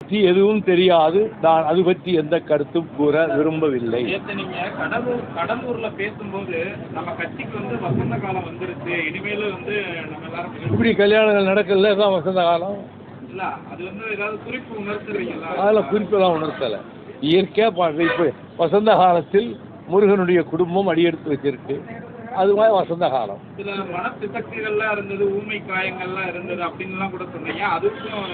பற்றி எதுவும் தெரியாது. நான் அது பற்றி எந்த கருத்தும் கூற விரும்பவில்லை. நீங்க கடலூர்ல பேசும்போது நம்ம கட்சிக்கு வசந்த காலம் வந்துருச்சு, இனிமேல் நம்ம எல்லாரும் இப்படி கல்யாணங்கள் நடக்கல தான் வசந்த காலம் இல்ல. அது ஏதாவது குறிப்பு உணர்த்துறீங்களா? அதில் குறிப்பெல்லாம் உணர்த்தலை. இயற்கையாக இப்போ வசந்த காலத்தில் முருகனுடைய குடும்பம் அடியெடுத்து வச்சிருக்கு. அது மாதிரி வசந்த காலம். சில மனப்பிசக்திகள்லாம் இருந்தது, ஊமை காயங்கள்லாம் இருந்தது அப்படின்லாம் கூட சொன்னீங்க.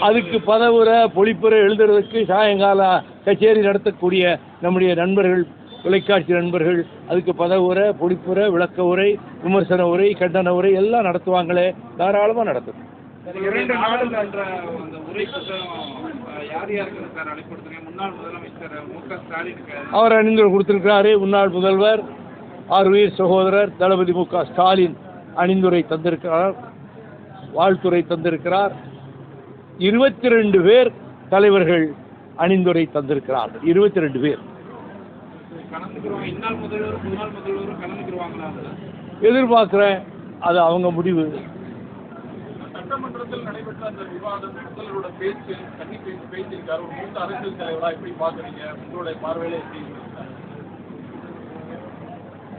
அதுக்கு பதவுரை பொழிப்புரை எழுதுறதுக்கு சாயங்கால கச்சேரி நடத்தக்கூடிய நம்முடைய நண்பர்கள், தொலைக்காட்சி நண்பர்கள், அதுக்கு பதவுரை பொழிப்புரை விளக்க உரை விமர்சன உரை கண்டன உரை எல்லாம் நடத்துவாங்களே, தாராளமாக நடத்தும். 2 நாடுன்ற அந்த உரை புத்தகம் யார் யாருக்கு சார் அனுப்பிடுத்துறீங்க? முன்னாள் முதலமைச்சர் மு.க. ஸ்டாலினுக்கு அவர் அணிந்து கொடுத்திருக்கிறாரு. முன்னாள் முதல்வர் ஆர்வீர் சகோதரர் தளபதி மு.க. ஸ்டாலின் அணிந்துரை தந்திருக்கிறார், வாழ்த்துறை தந்திருக்கிறார். 22 பேர் தலைவர்கள் அணிந்துரை தந்திருக்கிறார். 22 பேர் இந்நாள் முதல்வர் முன்னாள் முதல்வர் கலந்துக்குவாங்களா? எதிர்பார்க்கிறேன். அது அவங்க முடிவு. சட்டமன்றத்தில் நடைபெற்ற அந்த விவாதம், முதல்வரோட பேச்சு, தண்ணி பேசியிருக்காரு. ஒரு மூத்த அரசியல் தலைவரா எப்படி பாக்குறீங்க? உங்களுடைய பார்வையில எப்படி?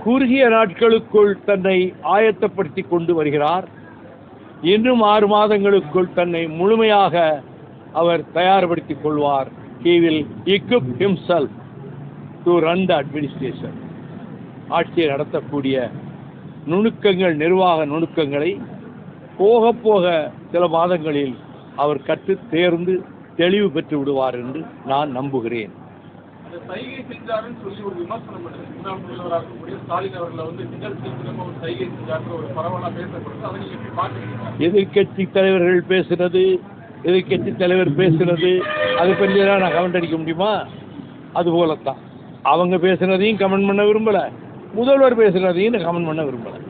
குறுகிய நாட்களுக்குள் தன்னை ஆயத்தப்படுத்தி கொண்டு வருகிறார். இன்னும் 6 மாதங்களுக்குள் தன்னை முழுமையாக அவர் தயார்படுத்திக் கொள்வார். He will equip himself to run the administration. ஆட்சியை நடத்தக்கூடிய நுணுக்கங்கள், நிர்வாக நுணுக்கங்களை போக போக சில மாதங்களில் அவர் கற்று தேர்ந்து தெளிவு பெற்று விடுவார் என்று நான் நம்புகிறேன். சைகை செஞ்சாருன்னு சொல்லி ஒரு விமர்சனம் பண்ணுறது முன்னாள் முதல்வராக இருக்கக்கூடிய ஸ்டாலின் அவர்களை ஒரு சைகை செஞ்சாருன்னு ஒரு பரவலாக பேசப்படுது. அதை நீங்க எப்படி பார்க்குறீங்க? எதிர்கட்சி தலைவர்கள் பேசுனது, எதிர்கட்சி தலைவர் பேசுனது, அதை பற்றி நான் கமெண்ட் அடிக்க முடியுமா? அதுபோலத்தான் அவங்க பேசுனதையும் கமெண்ட் பண்ண விரும்பலை, முதல்வர் பேசுனதையும் நான் கமெண்ட் பண்ண விரும்பலை.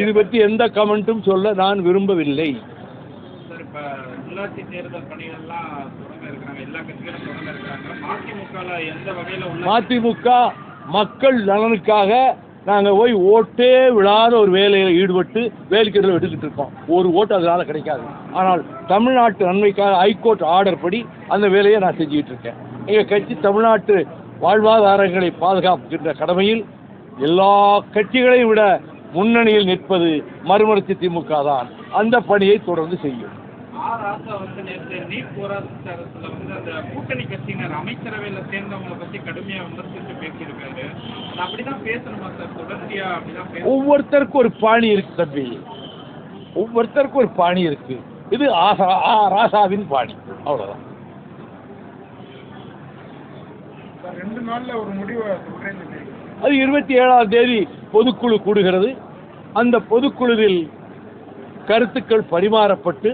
இது பற்றி எந்த கமெண்ட்டும் சொல்ல நான் விரும்பவில்லை. உள்ளாட்சி தேர்தல் பணிகள்லாம் தொடங்க இருக்காங்க, எல்லா கட்சிகளும் தொடங்க இருக்காங்க. மதிமுக மக்கள் நலனுக்காக நாங்கள் போய் ஓட்டே விழாத ஒரு வேலையில் ஈடுபட்டு வேலைக்கட்டில் எடுத்துக்கிட்டு இருக்கோம். ஒரு ஓட்டு அதனால் கிடைக்காது. ஆனால் தமிழ்நாட்டு நன்மைக்காக ஹைகோர்ட் ஆர்டர் படி அந்த வேலையை நான் செஞ்சுக்கிட்டு இருக்கேன். எங்கள் கட்சி தமிழ்நாட்டு வாழ்வாதாரங்களை பாதுகாக்கின்ற கடமையில் எல்லா கட்சிகளையும் விட முன்னணியில் நிற்பது மறுமலர்ச்சி திமுக தான். அந்த பணியை தொடர்ந்து செய்யும். நேற்று நீட் போராட்டத்தில் அந்த கூட்டணி கட்சியினர் அமைச்சரவையில் சேர்ந்தவங்களை பற்றி கடுமையாக விமர்சித்து பேசியிருக்காரு. அப்படிதான் பேசணுமா சார்? தொடர்ச்சியா அப்படிதான் ஒவ்வொருத்தருக்கும் ஒரு பாணி இருக்கு தம்பி, ஒவ்வொருத்தருக்கும் ஒரு பாணி இருக்கு. இது ராசாவின் பாணி, அவ்வளவுதான். 2 நாள்ல ஒரு முடிவு. அது 27ஆம் தேதி பொதுக்குழு கூடுகிறது. அந்த பொதுக்குழுவில் கருத்துக்கள் பரிமாறப்பட்டு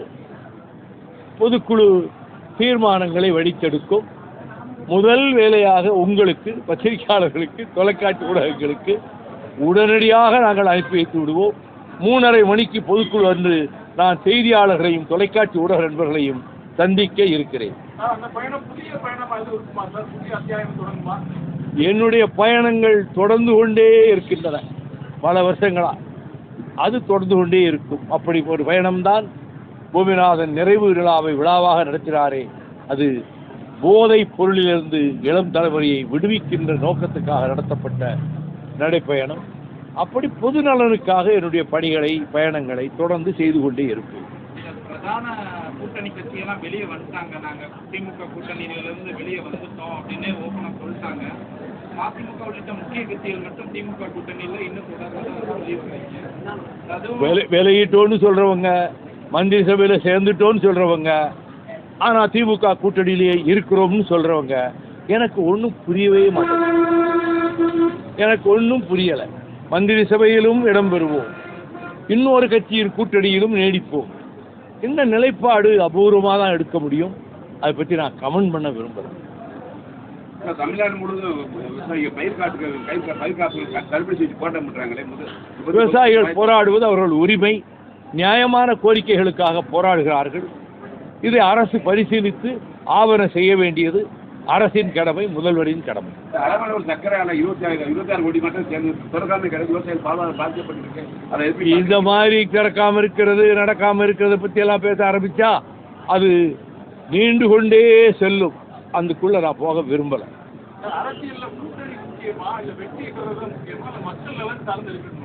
பொதுக்குழு தீர்மானங்களை வடித்தெடுக்கும். முதல் வேலையாக உங்களுக்கு, பத்திரிகையாளர்களுக்கு, தொலைக்காட்சி ஊடகங்களுக்கு உடனடியாக நாங்கள் அனுப்பி வைத்து விடுவோம். 3:30 மணிக்கு பொதுக்குழு அன்று நான் செய்தியாளர்களையும் தொலைக்காட்சி ஊடக நண்பர்களையும் சந்திக்க இருக்கிறேன். என்னுடைய பயணங்கள் தொடர்ந்து கொண்டே இருக்கின்றன. பல வருஷங்களா அது தொடர்ந்து கொண்டே இருக்கும். அப்படி ஒரு பயணம்தான் பூமிநாதன் நிறைவு விழாவாக நடத்தினாரே, அது போதைப் பொருளிலிருந்து இளம் தலைமுறையை விடுவிக்கின்ற நோக்கத்துக்காக நடத்தப்பட்ட நடைப்பயணம். அப்படி பொது நலனுக்காக என்னுடைய பயணங்களை தொடர்ந்து செய்து கொண்டே இருக்கும். பிரதான கூட்டணி கட்சியெல்லாம் வெளியே வந்துட்டாங்க, நாங்கள் திமுக கூட்டணியிலிருந்து வெளியே வந்துட்டோம் அப்படின்னு ஓப்பனாக சொல்லிட்டாங்க. மதிமுக உள்ளிட்ட முக்கிய கட்சிகள் மட்டும் திமுக கூட்டணியில் இன்னும் தொடர்ந்து விலகிட்டோன்னு சொல்றவங்க, மந்திரி சபையில் சேர்ந்துட்டோன்னு சொல்றவங்க, ஆனால் திமுக கூட்டணியிலேயே இருக்கிறோம்னு சொல்றவங்க, எனக்கு ஒன்றும் புரியவே மாட்டேங்குது. எனக்கு ஒன்றும் புரியலை. மந்திரி சபையிலும் இடம்பெறுவோம், இன்னொரு கட்சியின் கூட்டணியிலும் நீடிப்போம். இந்த நிலைப்பாடு அபூர்வமாக தான் எடுக்க முடியும். அதை பற்றி நான் கமெண்ட் பண்ண விரும்புகிறேன். தமிழ்நாடு முழுவதும் விவசாயிகள் போராடுவது அவர்கள் உரிமை, நியாயமான கோரிக்கைகளுக்காக போராடுகிறார்கள். இதை அரசு பரிசீலித்து ஆவணம் செய்ய வேண்டியது அரசின் கடமை, முதல்வரின் கடமை. அரவணை சர்க்கரை ஆலை 26 கோடி மட்டும் சேர்ந்து திறக்காம கிடக்கு, விவசாயம் பாதிக்கப்பட்டிருக்கு. அதை இந்த மாதிரி திறக்காம இருக்கிறது, நடக்காம இருக்கிறத பத்தி எல்லாம் பேச ஆரம்பிச்சா அது நீண்டு கொண்டே செல்லும். அதுக்குள்ள நான் போக விரும்பல.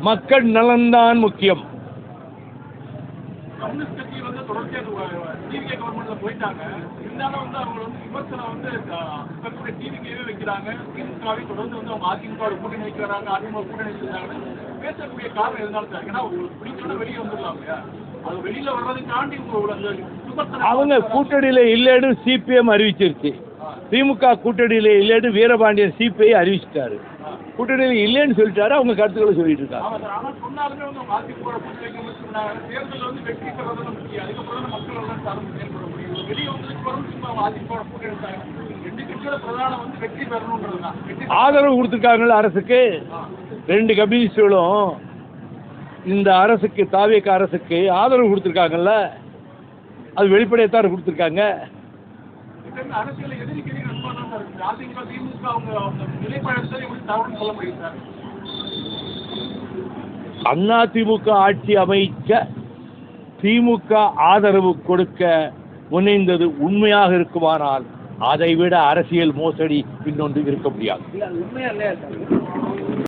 மக்கள் நலன்தான் முக்கியம். கம்யூனிஸ்ட் கட்சி வந்து தொடர்ச்சியாக டிவிகே கவர்மெண்ட்ல போயிட்டாங்க. இருந்தாலும் வந்து அவங்க வந்து விமர்சனம் வந்து டிவிகேவே வைக்கிறாங்க. திமுகவை தொடர்ந்து வந்து அவங்க அதிமுக கூட்டணி வைக்கிறாங்க, அதிமுக கூட்டணி வச்சிருக்காங்க. பேசக்கூடிய காரணம் எதனால சார்? ஏன்னா பிடிச்சோட வெளியே வந்துடலாம் இல்லையா? அது வெளியில வர்றதுக்காண்டி விமர்சனம் அவங்க கூட்டணியில இல்லைன்னு சிபிஎம் அறிவிச்சிருச்சு. திமுக கூட்டணியில இல்லைன்னு வீரபாண்டியன் சிபிஐ அறிவிச்சிட்டாரு. கூட்டணியில் இல்லைன்னு சொல்லிட்டாரு. அவங்க கருத்துக்களை சொல்லிட்டு இருக்காங்க. ஆதரவு கொடுத்துருக்காங்கல்ல அரசுக்கு. 2 கம்யூனிஸ்டுகளும் இந்த அரசுக்கு, தாவேக அரசுக்கு ஆதரவு கொடுத்துருக்காங்கல்ல. அது வெளிப்படையத்தான் கொடுத்துருக்காங்க. அதிமுக ஆட்சி அமைக்க திமுக ஆதரவு கொடுக்க முனைந்தது உண்மையாக இருக்குமானால் அதைவிட அரசியல் மோசடி இன்னொன்று இருக்க முடியாது. உண்மையா இல்லையா சார்?